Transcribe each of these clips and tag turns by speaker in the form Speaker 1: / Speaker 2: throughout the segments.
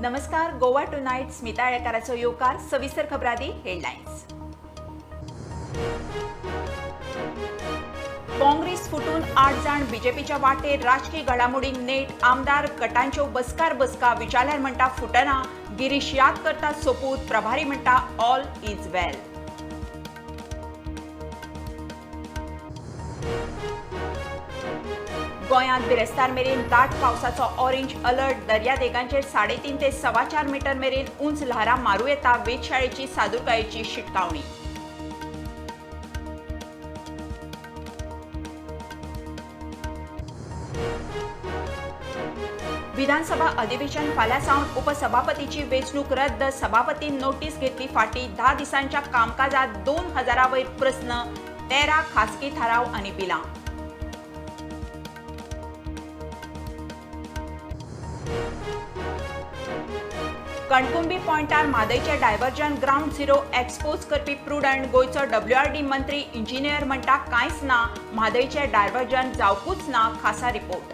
Speaker 1: नमस्कार. गोवा टुनाइट स्मिता येळकाराचो येवकार. सविस्तर खबरादी हेडलायन्स. काँग्रेस फुटून 8 जाण बीजेपीच्या वाटेर. राजकीय घडामोडींक नेट. आमदार गटांच्यो बसका विचारल्यार म्हणटा फुटना. गिरीश याद करता सोपूत. प्रभारी म्हणटा ऑल इज वेल. गोंयांत बिरेस्तार मेरेन दाट पावसाचो ऑरेंज अलर्ट. दर्या देगांचेर 3.5 ते 4.25 मीटर मेरेन उंच ल्हारां मारूं येता. वेधशाळेची सादूरकायेची शिटकावणी. विधानसभा अधिवेशन फाल्यां सावन. उपसभापतीची वेंचणूक रद्द. सभापतीन नोटीस घेतली फाटी. 10 दिसांच्या कामकाजात 2000 वयर प्रस्न. 13 खासगी थाराव आनी बिलां. कणकुंबी पॉइंटार म्हादयचे डायव्हर्जन ग्राउंड झिरो एक्सपोज करपी प्रुडंट. गोंयचो WRD मंत्री इंजिनियर म्हणटा कांयच ना. म्हादयचे डायव्हर्जन जावपूच ना. खासा रिपोर्ट.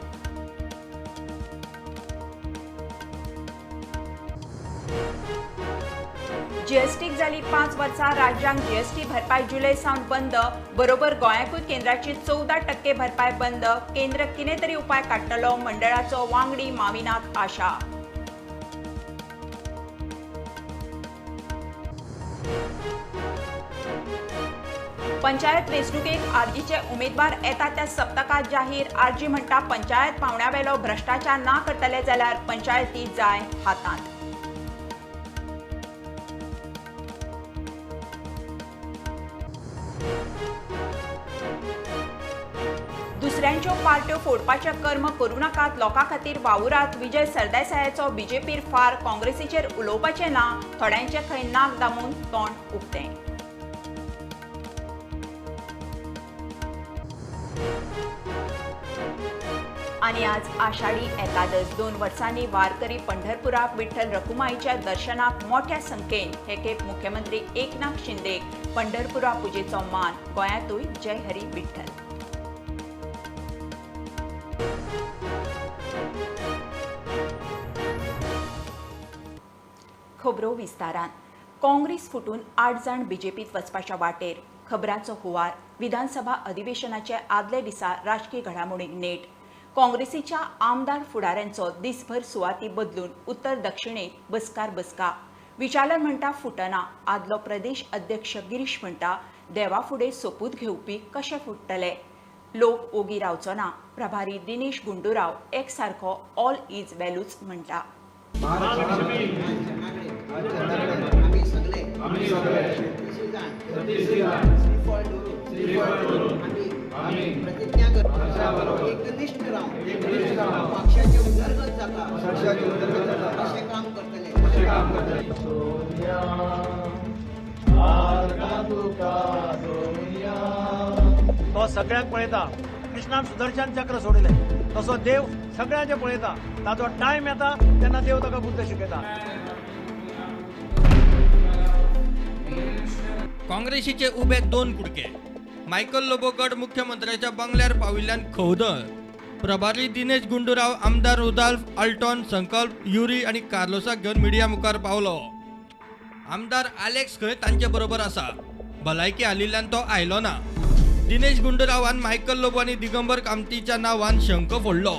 Speaker 1: जीएसटीक जाली 5 वर्सां. राज्यांक जीएसटी भरपाय जुलय सावन बंद. बरोबर गोंयाकूय केंद्राची 14% भरपाय बंद. केंद्र कितें तरी उपाय काडटलो. मंडळाचो वांगडी माविनाक आशा. पंचायत वेंचणुकेक आरजीचे उमेदवार येता त्या सप्तकात जाहीर. आरजी म्हणटा पंचायत पावंड्यावेलो भ्रष्टाचार ना करतले जाल्यार पंचायती जाय हातांत. दुसऱ्यांच्यो पार्ट्यो फोडपाचें कर्म करूं नाकात. लोकां खातीर वावुरात. विजय सरदेसायाचो बीजेपीर फार. काँग्रेसीचेर उलोवपाचें ना. थोड्यांचे खंय नाक दामून तोंड उक्तें. आनी आज आषाढी एकादश. 2 वर्सांनी वारकरी पंढरपुराक विठ्ठल रखुमाईच्या दर्शनाक मोठ्या संख्येन. हे खेप मुख्यमंत्री एकनाथ शिंदेक पंढरपुरा पुजेचो मान. गोंयांतूय जय हरी विठ्ठल. खबरो विस्तारान. काँग्रेस फुटून 8 जाण बीजेपीत वचपाच्या वाटेर. खबराचो हुंवार. विधानसभा अधिवेशनाचे आदले दिसा राजकीय घडामोडींक नेट. काँग्रेसीच्या आमदार फुडाऱ्यांचो दिसभर सुवाती बदलून उत्तर दक्षिणेक बसका. विचारल्यार म्हणटा फुटना. आदलो प्रदेश अध्यक्ष गिरीश म्हणटा देवाफुडें सोपूत घेवपी कशे फुट्टले. लोक ओगी रावचो ना. प्रभारी दिनेश गुंडूराव एक सारको ऑल इज वेलूच म्हणटा.
Speaker 2: तो सगळ्यांक पळयता. कृष्णान सुदर्शन चक्र सोडिले तसो देव सगळ्यांचे पळयता. ताचो टायम येता तेन्ना देव ताका बुद्ध शिकयता.
Speaker 3: काँग्रेसीचे उबे 2 कुडके. मायकल लोबो गट मुख्यमंत्र्याच्या बंगल्यार पाविल्ल्यान खवदळ. प्रभारी दिनेश गुंडूराव आमदार रुदाल्फ आल्टॉन, संकल्प, युरी आणि कार्लोसाक घेवन मिडिया मुखार पावलो. आमदार आलेक्स खंय तांचे बरोबर आसा. भलायकी हालिल्ल्यान तो आयलो ना. दिनेश गुंडूरावान मायकल लोबो आनी दिगंबर कामतीच्या नांवान शंख फोडलो.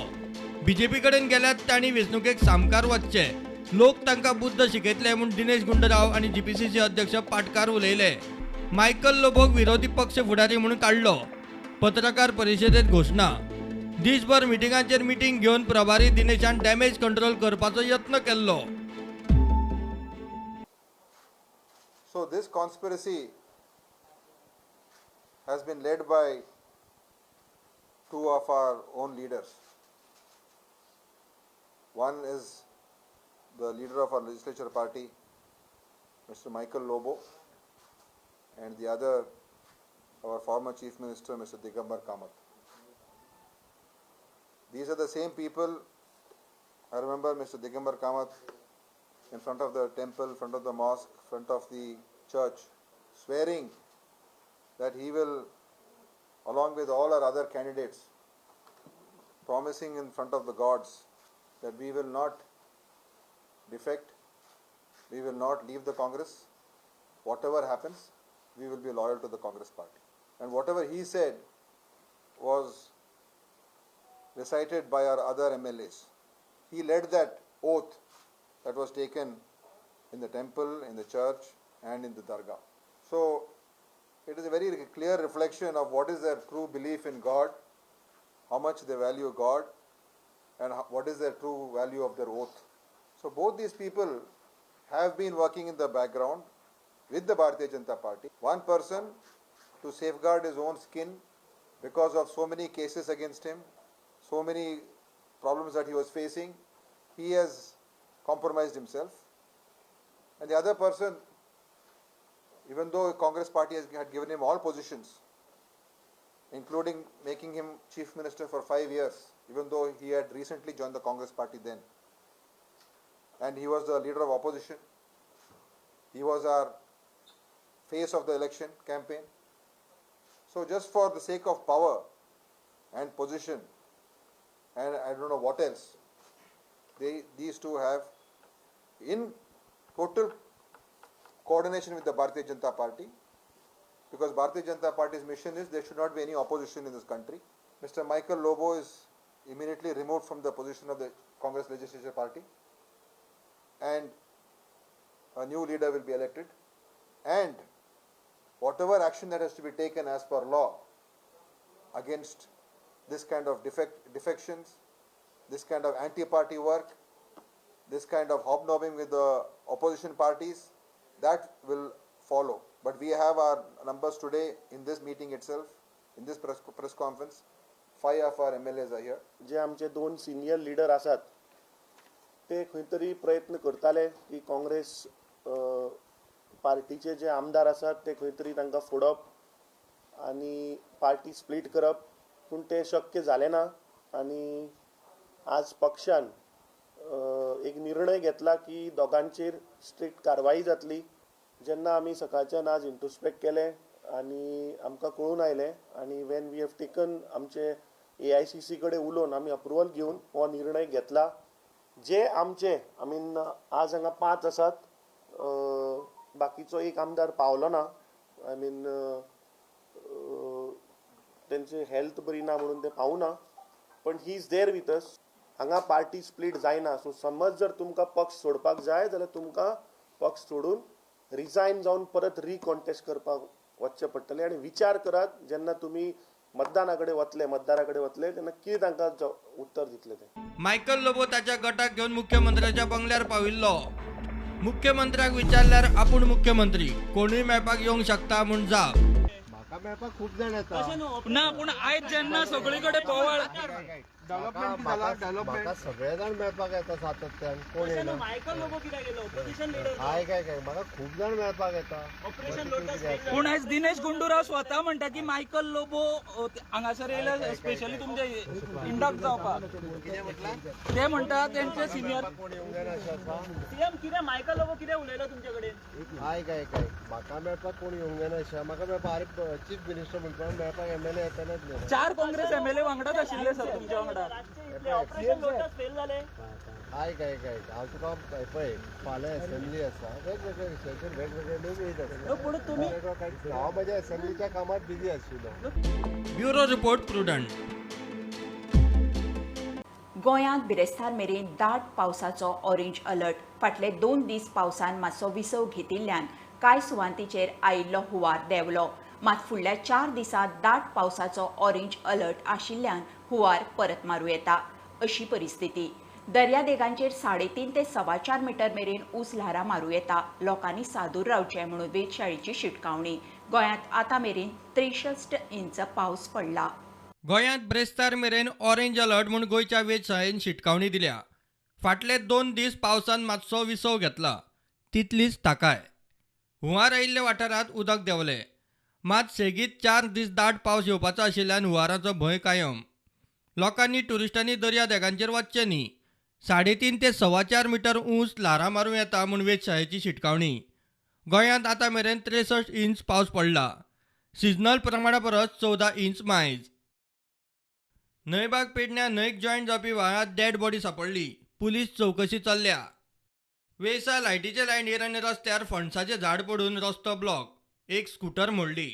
Speaker 3: बीजेपी कडेन गेल्यात तांणी वेंचणुकेक सामकार वचचे. लोक तांकां बुद्ध शिकयतले म्हूण दिनेश गुंडूराव आनी जीपीसीसी अध्यक्ष पाटकार उलयले. मायकल लोबोक विरोधी पक्ष फुडारी म्हणून काडलो. पत्रकार परिशदेंत घोशणा. दिसभर मिटिंगांचेर मिटिंग घेवन प्रभारी दिनेशान डॅमेज कंट्रोल करपाचो यत्न केल्लो.
Speaker 4: So this conspiracy has been led by 2 of our own leaders. One is the leader of our legislature party, Mr. Michael Lobo, and the other, our former Chief Minister, Mr. Digambar Kamath. These are the same people. I remember Mr. Digambar Kamath in front of the temple, front of the mosque, front of the church, swearing that he will, along with all our other candidates, promising in front of the gods that we will not defect, we will not leave the Congress. Whatever happens, we will be loyal to the Congress party. And whatever he said was recited by our other MLAs. He led that oath that was taken in the temple, in the church, and in the dargah. So it is a very clear reflection of what is their true belief in God, how much they value God, and what is their true value of their oath. So both these people have been working in the background with the Bharatiya Janata Party. One person to safeguard his own skin because of so many cases against him, so many problems that he was facing, he has compromised himself. And the other person, even though Congress party had given him all positions, including making him chief minister for 5 years, even though he had recently joined the Congress party then, and he was the leader of opposition, he was our face of the election campaign. So just for the sake of power and position, and I don't know what else, these two have, in total coordination with the Bharatiya Janata Party, because Bharatiya Janata Party's mission is there should not be any opposition in this country. Mr. Michael Lobo is immediately removed from the position of the Congress Legislature Party, and a new leader will be elected, and whatever action that has to be taken as per law against this kind of defections, this kind of anti-party work, this kind of hobnobbing with the opposition parties, that will follow. But we have our numbers today in this meeting itself, in this press conference. 5 of our MLAs are here.
Speaker 5: जे आमचे 2 senior leader आसात ते खंय तरी प्रयत्न करताले की काँग्रेस पार्टीचे जे आमदार आसात ते खंय तरी तांकां फोडप आनी पार्टी स्प्लिट करप, पूण ते शक्य जालें ना. आनी आज पक्षान एक निर्णय घेतला की दोगांचेर स्ट्रिक्ट कारवाई जातली. जेन्ना आमी सकाळच्यान आज इंट्रोस्पेक्ट केलें आनी आमकां कळून आयलें, आनी वेन वी हॅव टेकन आमचे AICC कडेन उलोवन आमी अप्रुवल घेवन हो निर्णय घेतला. जे आमचे आज हांगा 5 आसात, बाकीचो एक आमदार पावलो ना. तेंचे हेल्थ बरी ना म्हणून ते पावूना, पण he is there with us. हांगा पार्टी स्प्लिट जायना. सो समज जर तुमकां पक्ष सोडपाक जाय जाल्यार तुमकां पक्ष सोडून रिजायन जावन परत रिकॉन्टेस्ट करपाक वचचें पडटलें. आनी विचार करात, जेन्ना तुमी मतदारा कडेन वतले तेन्ना कितें तांकां उत्तर दितले ते.
Speaker 3: मायकल लोबो ताच्या गटाक घेऊन मुख्यमंत्र्याच्या बंगल्यार पाविल्लो. मुख्यमंत्र्याक विचारल्यार आपूण मुख्यमंत्री, कोणूय मेळपाक येवंक शकता म्हूण जाप.
Speaker 6: म्हाका मेळपाक खूब जाण येता
Speaker 7: ना, पूण आयज जेन्ना सगळे कडेन पोवाळ
Speaker 6: म्हाका सगळे जाण मेळपाक येता सातत्यान. कोण येना हाय काय म्हाका खूब जाण मेळपाक येता.
Speaker 7: पूण आयज दिनेश गुंडूराव स्वता म्हणटा की मायकल लोबो हांगासर येयला स्पेशली तुमचे इंडक्ट जावपाक. ते म्हणटा तेंचे सिनियर
Speaker 6: कोण येवंक जायना अशें आसा.
Speaker 7: सीएम कितें मायकल लोबो कितें उलयलो तुमचे कडेन?
Speaker 6: हाय काय म्हाका मेळपाक कोण येवंक जायना अशें. म्हाका मेळपाक चीफ मिनिस्टर म्हणटा मेळपाक MLA येतालेच न्ही.
Speaker 7: 4 काँग्रेस MLA वांगडाच आशिल्ले सर तुमच्या वांगडा.
Speaker 6: हाय काय हांव तुका पळय फाल्यां असेंब्ली आसा, वेगवेगळ्या विशयाचेर वेगवेगळे लोक येयत आसता. हांव म्हज्या असेंब्लीच्या कामात बिजी आशिल्लो.
Speaker 3: Bureau report prudent.
Speaker 1: गोंयांत बिरेस्तार मेरेन दाट पावसाचो ऑरेंज अलर्ट. फाटले 2 दीस पावसान मातसो विसव घेतिल्ल्यान कांय सुवातींचेर आयिल्लो हुंवार देंवलो. मात फुडल्या 4 दिसांत दाट पावसाचो ऑरेंज अलर्ट आशिल्ल्यान हुंवार परत मारूं येता अशी परिस्थिती. दर्यादेगांचेर 3.5 ते 4.25 मीटर मेरेन उस ल्हारां मारूं येता. लोकांनी सादूर रावचें म्हणून वेधशाळेची शिटकावणी. गोंयांत आतां मेरेन 63 इंच पावस पडला.
Speaker 3: गोंयांत ब्रेस्तार मेरेन ऑरेंज अलर्ट म्हूण गोंयच्या वेधशाळेन शिटकावणी दिल्या. फाटले 2 दीस पावसान मातसो विसव घेतला, तितलीच ताकाय. हुंवार आयिल्ल्या वाठारांत उदक देंवलें. मात सेगीत 4 दीस दाट पावस येवपाचो आशिल्ल्यान हुंवाराचो भंय कायम. लोकांनी टुरिस्टांनी दर्यादेगांचेर वचचें न्ही. 3.5 ते 4.25 मीटर उंच ल्हारां मारूं येता म्हूण वेधशाळेची शिटकावणी. गोंयांत आतां मेरेन 63 इंच पावस पडला. सिजनल प्रमाणा परस 14 इंच मायज. न्हयबाग पेडण्यां न्हंयक जॉयंट जावपी व्हाळांत डेड बॉडी सांपडली. पुलीस चवकशी चल्ल्या. वेसा लायटीचे लायनीर आनी रस्त्यार फणसाचे झाड पडून रस्तो ब्लॉक, एक स्कूटर मोडली.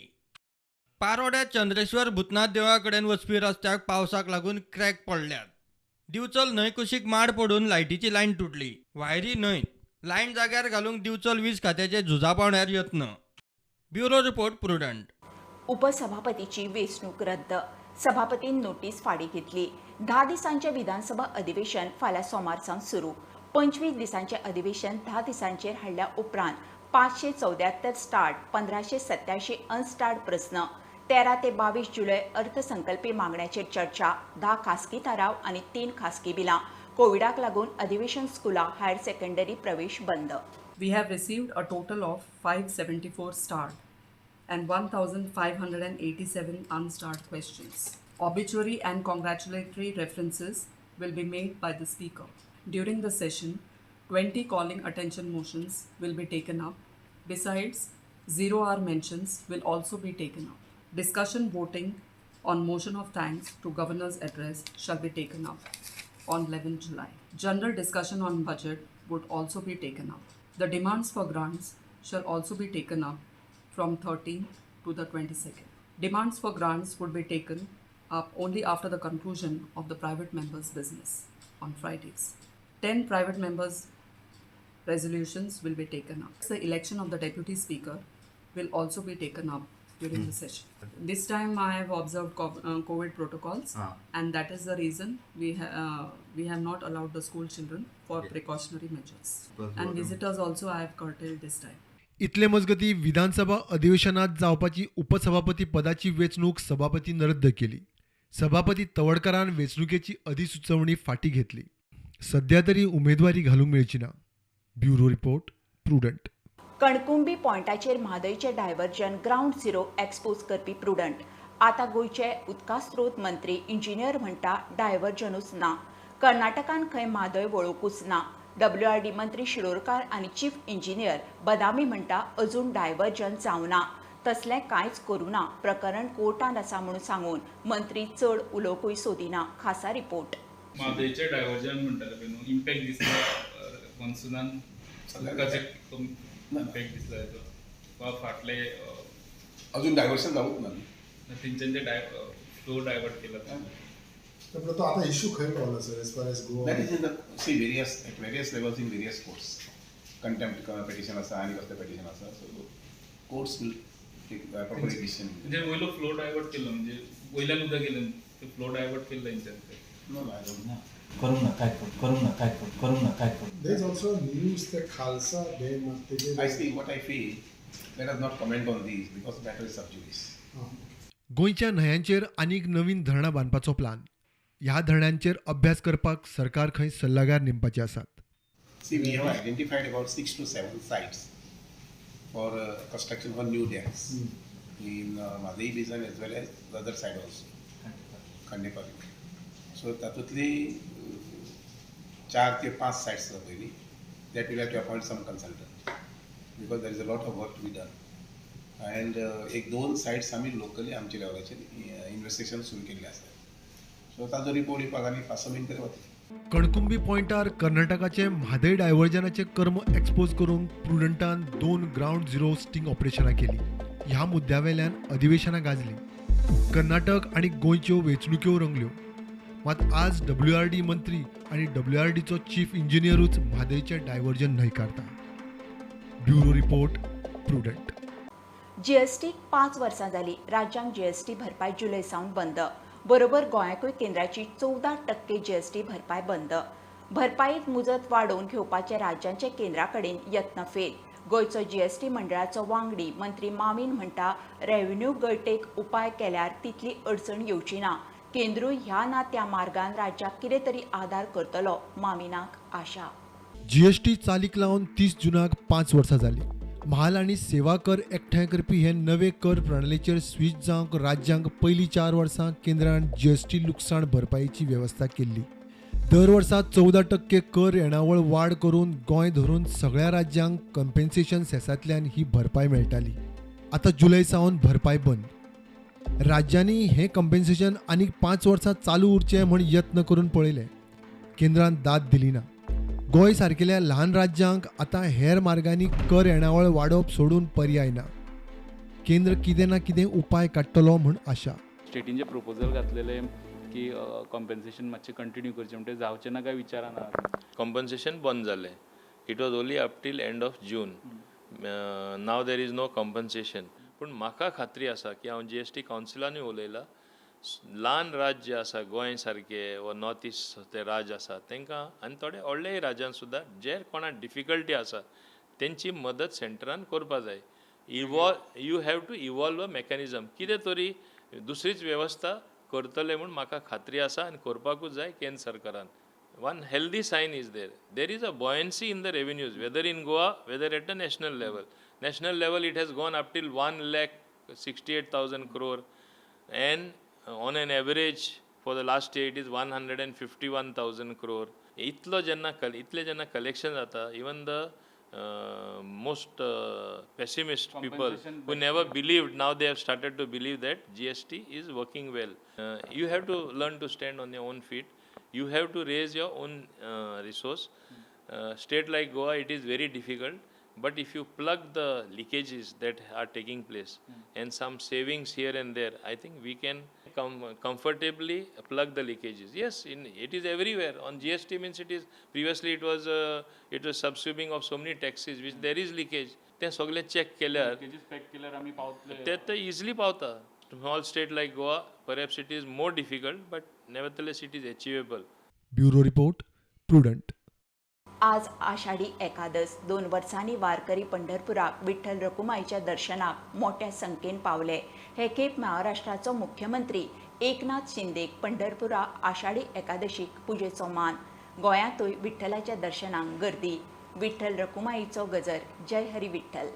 Speaker 3: पारोड्यात चंद्रेश्वर भूतनाथ देवळा कडेन वचपी रस्त्याक पावसाक लागून क्रॅक पडल्यात. दिवचल न्हंय कुशीक माड पडून लायटीची लायन तुटली. वायरी न्हंयत. लायन जाग्यार घालूंक दिवचल वीज खात्याचे झुजापावण्यार यत्न. Bureau report prudent.
Speaker 1: उपसभापतीची वेंचणूक रद्द. सभापतीन नोटीस फाडी घेतली. 10 दिसांचे विधानसभा अधिवेशन फाल्यां सोमारसावन सुरू. 25 दिसांचे अधिवेशन 10 दिसांचेर हाडल्या उपरांत 574 स्टार्ट, 1587 अनस्टार्ट प्रस्न. 13 ते 22 जुलय अर्थसंकल्पी मागण्यांचेर चर्चा. 10 खासगी थाराव आनी 3 खासगी बिलां. कोविडाक लागून अधिवेशन स्कुलां, हायर सेकंडरी प्रवेश बंद.
Speaker 8: We have received a total of 574 start and 1,587 unstarred questions. Obituary and congratulatory references will be made by the Speaker. During the session, 20 calling attention motions will be taken up. Besides, 0-hour mentions will also be taken up. Discussion voting on motion of thanks to Governor's address shall be taken up on 11 July. General discussion on budget would also be taken up. The demands for grants shall also be taken up from 13th to the 22nd. Demands for grants would be taken up only after the conclusion of the private members' business on Fridays. 10 private members' resolutions will be taken up. The election of the deputy speaker will also be taken up during the session. This time I have observed COVID protocols, and that is the reason we have not allowed the school children for precautionary measures. And visitors also I have curtailed this time.
Speaker 9: इतले मजगती विधानसभा अधिवेशनात जावपाची उपसभापती पदाची वेंचणूक सभापतीन रद्द केली. सभापती तवडकरान वेंचणुकेची अधिसुचोवणी फाटी घेतली. सध्या तरी उमेदवारी घालूंक मेळची ना. Bureau report Prudent.
Speaker 1: कणकुंबी पॉयंटाचेर म्हादयचे डायव्हर्जन ग्राउंड झिरो एक्सपोज करपी प्रुडंट. आतां गोंयचे उदका स्त्रोत मंत्री इंजिनियर म्हणटा डायव्हर्जनूच ना. कर्नाटकान खंय म्हादय वळोवंकूच ना. WRD मंत्री शिरोडकार आनी चीफ इंजिनियर बदामी म्हणटा अजून डायव्हर्जन जावं ना. तसलें कांयच करूं ना. प्रकरण कोर्टांत आसा म्हणून सांगून मंत्री चड उलोवपूय सोदिना. खासा रिपोर्ट.
Speaker 10: म्हादयचे डायव्हर्जन म्हणटाले न्हू, इम्पॅक्ट दिसता मॉन्सुनान उदकाचें इम्पॅक्ट दिसता हेचो फाटले
Speaker 11: अजून डायव्हर्शन जावूंक ना.
Speaker 10: तेंच्यांनी फ्लो डायवर्ट केला.
Speaker 6: तो आता इश्यू खंय पावला sir as far as Goa?
Speaker 11: That is in the see various levels in various courts. Contempt petition आसा आनी कसलें पेटिशन आसा. So courts will take proper decision.
Speaker 10: म्हणजे वयलो फ्लो डायवर्ट केलो, म्हणजे वयल्यान उदक गेलें ते फ्लो डायवर्ट केल्लो तेंच्यांनी.
Speaker 11: No I don't know.
Speaker 12: करूंक ना काय
Speaker 6: देयर इज ऑल्सो न्यूज ते खालसा डॅम तेजे.
Speaker 11: I see what I feel. Let us not comment on these because the matter is sub judice.
Speaker 9: गोंयच्या न्हंयांचेर आनीक नवीन धरणां बांदपाचो प्लान. ह्या धरणांचेर अभ्यास करपाक सरकार खंय सल्लागार नेमपाचे आसात.
Speaker 11: See, we have identified about 6 to 7 sites for construction for new dams in Madhai Basin as well as the other side also, Kandepalli. So तातूंतली 4 ते 5 sites आसा पयली. That will have to appoint some consultant because there is a lot of work to be done. And एक 2 sites आमी locally आमच्या लेवलाचेर investigation सुरू केल्लें आसा. सो ताजो रिपोर्ट येवपाक आनी 5-6 मिनटां वता.
Speaker 9: कणकुंबी पॉयंटार कर्नाटकाचे म्हादय डायव्हर्जनाचे कर्म एक्सपोज करूंक प्रुडंटान 2 ग्राउंड झिरो स्टिंग ऑपरेशनां केली. ह्या मुद्द्यावेल्यान अधिवेशनां गाजली. कर्नाटक आनी गोंयच्यो वेंचणुक्यो रंगल्यो. मात आज WRD मंत्री आनी WRDचो चीफ इंजिनियरूच म्हादयचे डायव्हर्जन न्हयकारता. Bureau report Prudent.
Speaker 1: GSTक 5 वर्सां जाली. राज्यांक GST भरपाय जुलय सावन बंद. बरोबर गोंयाकूय केंद्राची 14% GST भरपाय बंद. भरपाईत मुजत वाडोवन घेवपाचे राज्यांचे केंद्रा कडेन यत्न फेल. गोंयचो GST मंडळाचो वांगडी मंत्री मामीन म्हणटा रेव्हेन्यू गळटेक उपाय केल्यार तितली अडचण येवची ना. केंद्रूय ह्या ना त्या मार्गान राज्याक कितें तरी आदार करतलो. मामिनाक आशा.
Speaker 9: GST चालीक लावन 30 जुनाक 5 वर्सां जाली. म्हाल आनी सेवा कर एकठांय करपी हे नवे कर प्रणालीचेर स्विच जावंक राज्यांक पयलीं 4 वर्सां केंद्रान GST लुकसाण भरपायेची वेवस्था केल्ली. दर वर्सा 14% कर येणावळ वाड करून गोंय धरून सगळ्या राज्यांक कंपेन्सेशन सेसांतल्यान ही भरपाय मेळटाली. आतां जुलय सावन भरपाय बंद. राज्यांनी हे कंपेन्सेशन आनीक 5 वर्सां चालू उरचें म्हूण यत्न करून पळयले. केंद्रान दाद दिली ना. गोंय सारकेल्या ल्हान राज्यांक आतां हेर मार्गांनी कर येणावळ वाडोवप सोडून पर्याय ना. केंद्र कितें ना कितें उपाय काडटलो म्हूण आशा.
Speaker 10: स्टेटींचे प्रपोजल घातलेले की कॉम्पेन्सेशन मातशें कंटिन्यू करचें म्हणजे जावचें ना काय विचाराना.
Speaker 13: कॉम्पन्सेशन बंद जालें. It was only up till end of June. Now there is no compensation. पूण म्हाका खात्री आसा की हांव GST कावन्सिलानूय उलयलां, ल्हान राज्य आसा गोंय सारके वा नॉर्थ इस्ट ते राज्य आसा तांकां आनी थोडे व्हडलेय राज्यान सुद्दां जे कोणाक डिफिकल्टी आसा तेंची मदत सेंटरान करपा जाय. You have to evolve a mechanism. कितें तरी दुसरीच वेवस्था करतले म्हूण म्हाका खात्री आसा आनी करपाकूच जाय केंद्र सरकारान. One healthy sign is there. There is a buoyancy in the revenues, whether in Goa, whether at the national level. National level, it has gone up till 1,68,000 crore, and on an average for the last year, it is 151,000 crore. Itle jenna collection jata, even the most pessimist people who never believed, now they have started to believe that GST is working well. You have to learn to stand on your own feet. You have to raise your own resource. State like Goa, it is very difficult. But if you plug the leakages that are taking place and some savings here and there, I think we can comfortably plug the leakages. Yes, it is everywhere. On GST means it is, previously it was subsuming of so many taxes which there is leakage. ते सगळे check केल्यार ते easily पावता. Small state like Goa, perhaps it is more difficult, but nevertheless it is achievable.
Speaker 9: Bureau report, prudent.
Speaker 1: आज आषाढी एकादस. 2 वर्सांनी वारकरी पंढरपुराक विठ्ठल रखुमाईच्या दर्शनाक मोठ्या संख्येन पावले. हे खेप महाराष्ट्राचो मुख्यमंत्री एकनाथ शिंदेक पंढरपुरा आषाढी एकादशीक पुजेचो मान. गोंयांतूय विठ्ठलाच्या दर्शनाक गर्दी. विठ्ठल रखुमाईचो गजर जय हरी विठ्ठल.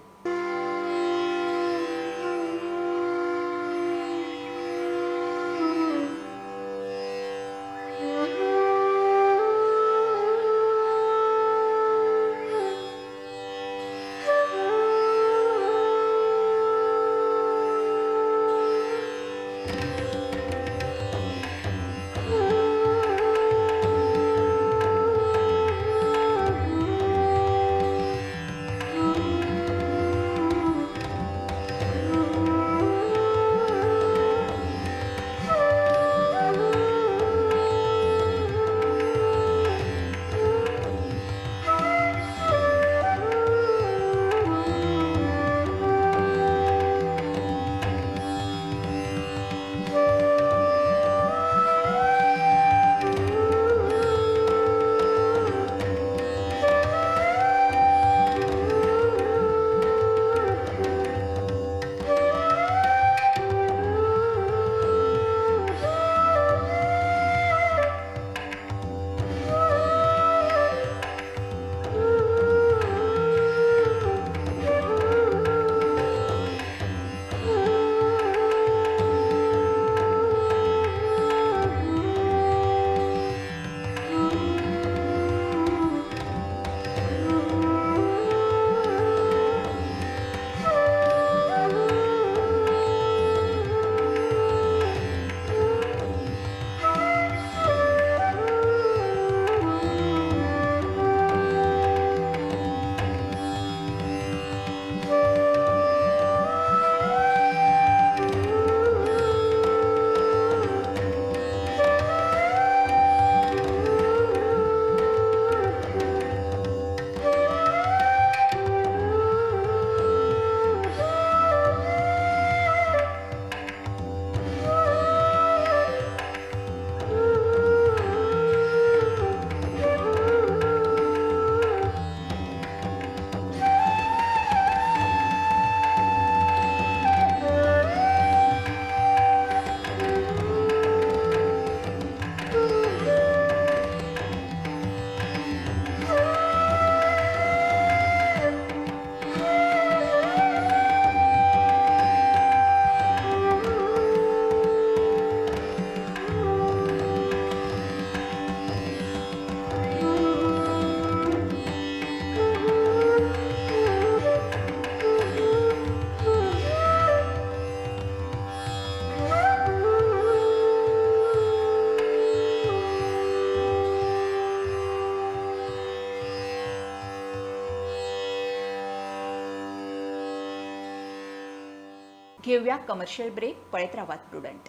Speaker 1: घेऊया कमर्शियल ब्रेक. पळत राहात प्रुडंट.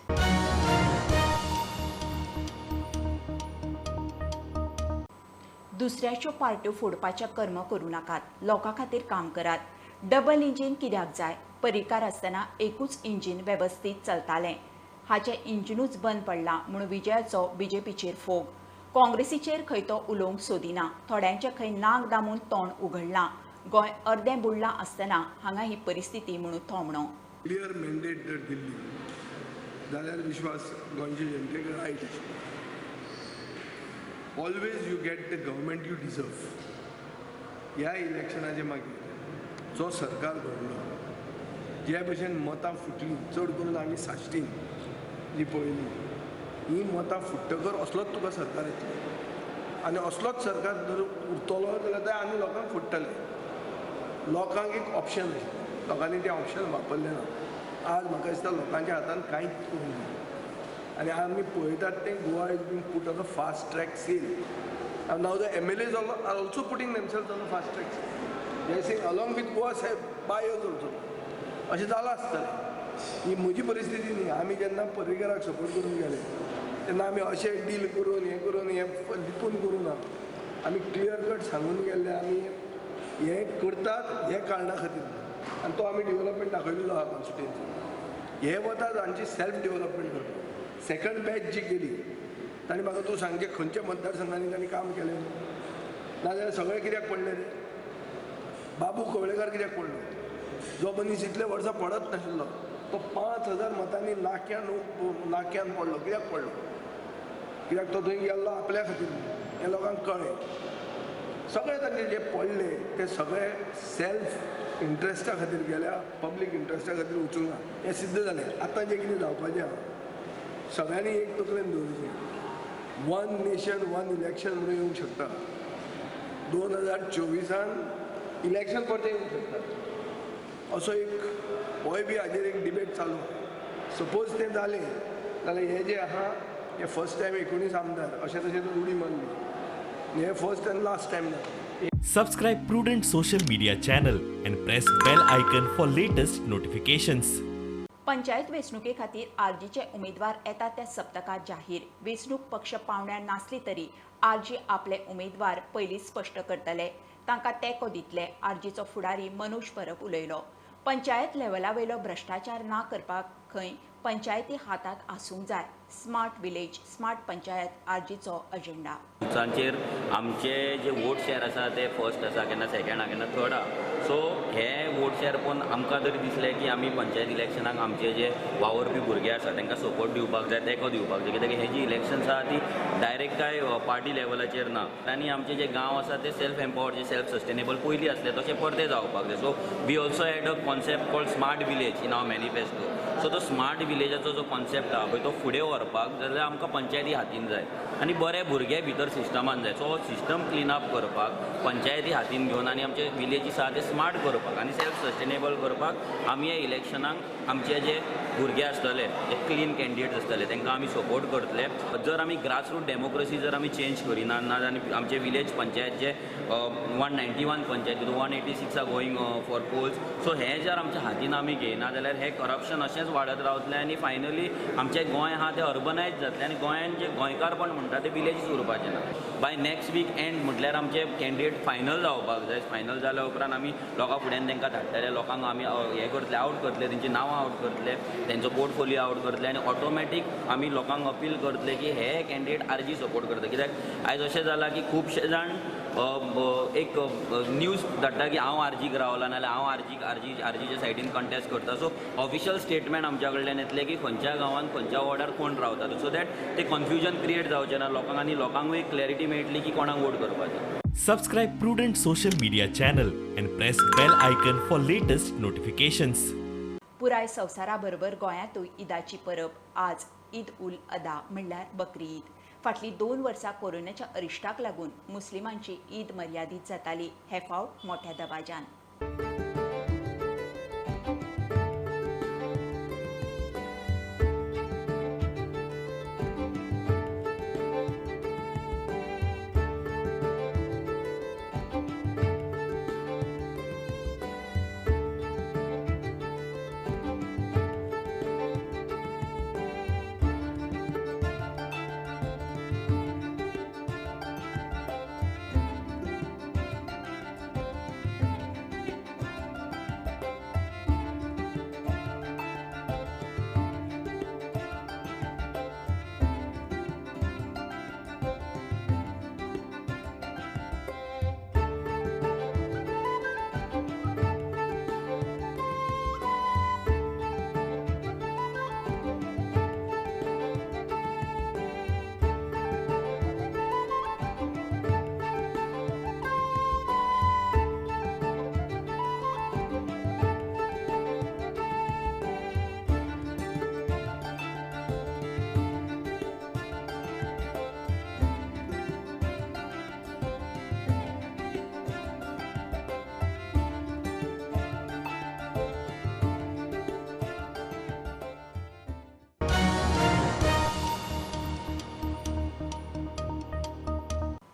Speaker 1: दुसऱ्याच्यो पार्ट्यो फोडपाच्या कर्म करू नाकात. लोकां खातीर काम करात. डबल इंजिन कित्याक जाय? परिकार आसतना एकूच इंजिन वेवस्थीत चलतालें. हाचें इंजिनूच बंद पडलां म्हूण विजयाचो बीजेपीचेर फोग. काँग्रेसीचेर खंय तो उलोवंक सोदिना. थोड्यांचे खंय नाक दामून तोंड उघडलां. गोंय अर्दें बुडलां आसतना हांगा ही परिस्थिती म्हणून थोमणो.
Speaker 14: क्लियर मॅन्डेट जर दिल्ली जाल्यार विश्वास गोंयचे जनतेक रायट आशिल्लो. Always you get the government you deserve. ह्या इलेक्शनाचे मागीर जो सरकार घडलो जे भशेन मतां फुटलीं चड करून आमी साश्टीन जी पळयली ही मतां फुट्टकर असलोच तुका सरकार येतलो आनी असलोच सरकार जर उरतलो जाल्यार ते आमी लोकांक फुट्टले. लोकांक एक ऑप्शन आशिल्लें लोकांनी तें ऑप्शन वापरलें ना. आज म्हाका दिसता लोकांच्या हातान कांयच करूंक ना आनी आमी पळयतात तें Goa is been put on a fast track cell. And now the MLAs are also putting themselves on a fast track. They are saying along with Goa साहेब buy us also. अशें जालां आसतलें. ही म्हजी परिस्थिती न्ही. आमी जेन्ना पर्रीकराक सपोर्ट करून गेले तेन्ना आमी अशें डील करून हें लिपून करूं ना. आमी क्लियर कट सांगून गेल्ले आमी हें करतात हे कारणा खातीर आनी तो आमी डेव्हलपमेंट दाखयलेलो आहा कॉन्स्टिट्युएन्सी. हे वता तांची सेल्फ डेव्हलपमेंट करता. सेकंड बॅच जी गेली तांणी म्हाका तूं सांगचे खंयच्या मतदारसंघांनी तांणी काम केलें नाजाल्यार सगळे कित्याक पडले रे. बाबू कवळेकार कित्याक पडलो? जो मनीस इतले वर्सां पडत नाशिल्लो तो 5,000 मतांनी नाक्यान पडलो. कित्याक पडलो? कित्याक तो थंय गेल्लो आपल्या खातीर हें लोकांक कळ्ळें. सगळे तांचे जे पडले ते सगळे सेल्फ इंट्रस्टा खातीर गेल्या पब्लीक इंट्रस्टा खातीर वचूंक ना. हें सिद्ध जालें. आतां जें कितें जावपाचें आहा सगळ्यांनी एक तकलेन दवरचें. 1 नेशन 1 इलेक्शन म्हणून येवंक शकता. 2024 इलेक्शन परतें येवंक शकता. असो एक होय बी हाजेर एक डिबेट चालू. सपोज तें जालें जाल्यार हे जे आहा हे फर्स्ट टायम 19 आमदार अशें तशें उडी मारली. हे फर्स्ट एंड लास्ट टायम ना.
Speaker 15: Subscribe Prudent social media channel and press bell icon for latest notifications.
Speaker 1: Panchayat वेंचणुके खातीर आरजीचे उमेदवार येता त्या सप्तकात जाहीर. वेंचणूक पक्ष पावण्यार नासली तरी आरजी आपले उमेदवार पयलींच स्पश्ट करतले. तांकां तेंको दितले. आरजीचो फुडारी मनोज परब उलयलो. पंचायत लेव्हलावेलो भ्रश्टाचार ना करपाक खंय पंचायती हातात आसूंक जाय. स्मार्ट विलेज स्मार्ट पंचायत आरजीचो अजेंडा.
Speaker 16: तांचेर आमचे जे वोट शेअर आसा ते फर्स्ट आसा केन्ना सेकंड आहा केन्ना थर्ड आहा. सो हे वोट शेअर पळोवन आमकां तरी दिसलें की आमी पंचायत इलेक्शनाक आमचे जे वावरपी भुरगे आसा तांकां सपोर्ट दिवपाक जाय तेंको दिवपाक जाय. कित्याक हे जी इलेक्शन्स आहा ती डायरेक्ट काय पार्टी लेवलाचेर ना. आनी आमचे जे गांव आसा ते सेल्फ एम्पावर्ड जे सेल्फ सस्टेनेबल पयलीं आसले तशें परते जावपाक जाय. So we also had a concept called smart village in our manifesto. So तो स्मार्ट विलेजाचो जो कॉन्सेप्ट आहा पळय तो फुडें व्हरपाक जाल्यार आमकां पंचायती हातीन जाय आनी बरे भुरगे भितर सिस्टमान जाय. सो सिस्टम क्लीन अप करपाक पंचायती हातीन घेवन आनी आमचे विलेजीस आहा ते स्मार्ट करपाक आनी सेल्फ सस्टेनेबल करपाक आमी हे इलेक्शनाक आमचे जे भुरगे आसतले जे क्लीन कॅन्डिडेट्स आसतले तांकां आमी सपोर्ट करतले. जर आमी ग्रासरूट डेमोक्रेसी जर आमी चेंज करिना आनी आमचे विलेज पंचायत जे 191 पंचायती 186 are going for polls. So हे जर आमच्या हातीन आमी घेयना जाल्यार हे करप्शन अशेंच वाडत रावतलें आनी फायनली आमचें गोंय आहा तें अर्बनायज जातलें आनी गोंयान जे गोंयकारपण म्हणटा ते विलेजीस उरपाचें ना. बाय नेक्स्ट वीक एंड म्हटल्यार आमचे कॅन्डिडेट फायनल जावपाक जाय. फायनल जाल्या उपरांत आमी लोकां फुड्यान तांकां धाडटले. लोकांक आमी हें करतले आउट करतले तेंची नांवां आउट करतले तेंचो पोर्टफोलियो आउट करतले आनी ऑटोमॅटीक आमी लोकांक अपील करतले की हे कॅन्डिडेट आरजी सपोर्ट करता. कित्याक आयज अशें जालां की खुबशे जाण एक न्यूज धाडटा की हांव आरजीक रावला नाल्यार हांव आरजीच्या सायडीन कंटेस्ट करता. सो ऑफिशियल स्टेटमेंट आमच्या कडल्यान येतले की खंयच्या गांवांत खंयच्या वॉर्डार कोण रावता. सो दॅट ते कन्फ्युजन क्रिएट जावचें ना लोकांक आनी लोकांकूय क्लॅरिटी मेळटली की कोणाक वोट करपाचें.
Speaker 15: Subscribe Prudent social media channel and press bell icon for latest notifications.
Speaker 1: पुराय संवसाराबरोबर गोंयांतूय ईदाची परब. आज ईद उल अदा म्हणल्यार बकरी ईद. फाटलीं 2 वर्सां कोरोनाच्या अरिश्टाक लागून मुस्लिमांची ईद मर्यादीत जाताली. हे फावट मोठ्या दबाज्यान.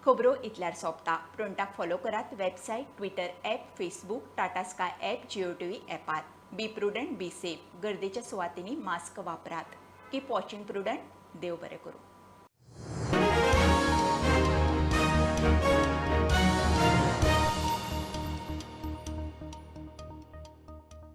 Speaker 1: खबरो इतल्यार सोंपता. प्रोंटाक फॉलो करात website, Twitter app, Facebook, Tata Sky app, Jio TV ॲपार. Be prudent, be safe. गर्देच्या सुवातींनी मास्क वापरात. Keep watching prudent. देव बरें करूं.